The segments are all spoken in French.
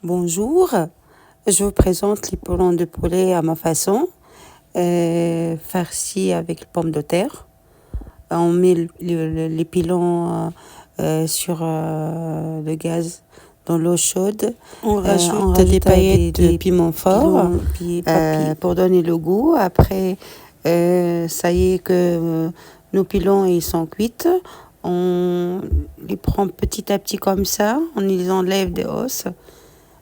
Bonjour, je vous présente les pilons de poulet à ma façon, farcis avec pommes de terre. On met les pilons sur le gaz dans l'eau chaude. On rajoute des paillettes de piment fort pour donner le goût. Après, ça y est que nos pilons ils sont cuits. On les prend petit à petit comme ça, on les enlève des os.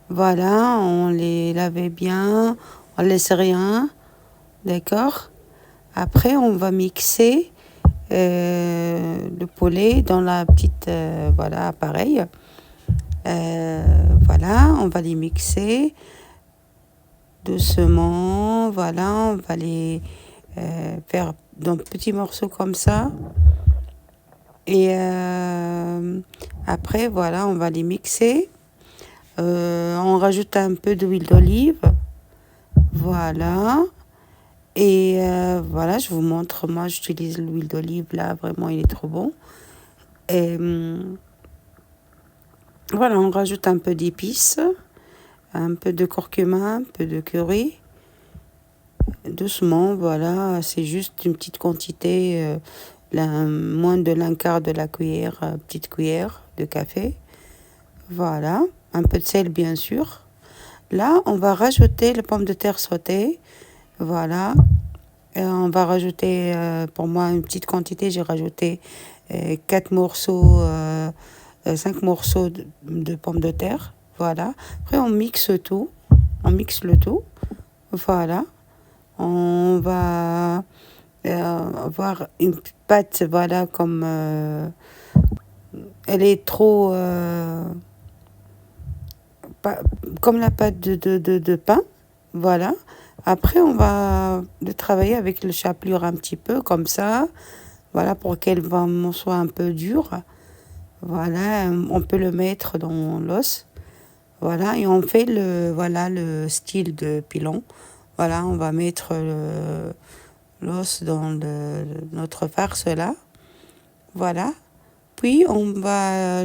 Voilà, on les lavait bien, on laisse rien, d'accord? Après, on va mixer le poulet dans la petite, voilà, appareil. Voilà, on va les mixer doucement, voilà, on va les faire dans petits morceaux comme ça. Et après, voilà, on va les mixer. On rajoute un peu d'huile d'olive. Voilà. Et voilà, je vous montre. Moi, j'utilise l'huile d'olive là. Vraiment, il est trop bon. Et voilà, on rajoute un peu d'épices, un peu de curcuma, un peu de curry. Doucement, voilà. C'est juste une petite quantité, moins de l'un quart de la cuillère, petite cuillère de café. Voilà. Un peu de sel, bien sûr. Là, on va rajouter les pommes de terre sautées. Voilà. On va rajouter, pour moi, une petite quantité. J'ai rajouté 4 morceaux, 5 morceaux de pommes de terre. Voilà. Après, on mixe tout. On mixe le tout. Voilà. On va avoir une pâte, voilà, comme... elle est trop... comme la pâte de pain. Voilà. Après, on va le travailler avec le chapelure un petit peu, comme ça. Voilà, pour qu'elle soit un peu dure. Voilà, on peut le mettre dans l'os. Voilà, et on fait le style de pilon. Voilà, on va mettre l'os dans notre farce là. Voilà. Puis, on va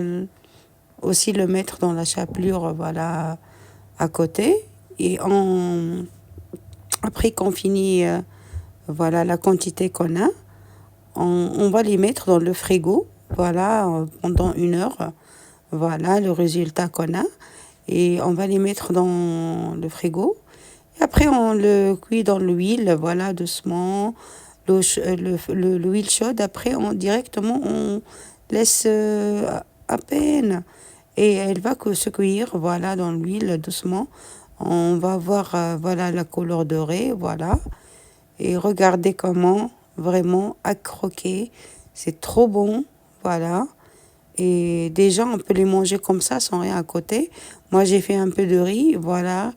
aussi le mettre dans la chapelure, voilà, à côté. Et après qu'on finit, voilà, la quantité qu'on a, on va les mettre dans le frigo, voilà, pendant 1 heure. Voilà le résultat qu'on a. Et on va les mettre dans le frigo. Et après, on le cuit dans l'huile, voilà, doucement. L'huile chaude, après, directement, on laisse à peine. Et elle va se cuire, voilà, dans l'huile, doucement. On va voir, voilà, la couleur dorée, voilà. Et regardez comment, vraiment, à croquer. C'est trop bon, voilà. Et déjà, on peut les manger comme ça, sans rien à côté. Moi, j'ai fait un peu de riz, voilà,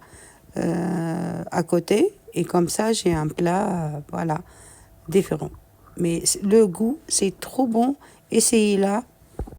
à côté. Et comme ça, j'ai un plat, voilà, différent. Mais le goût, c'est trop bon. Essayez-la.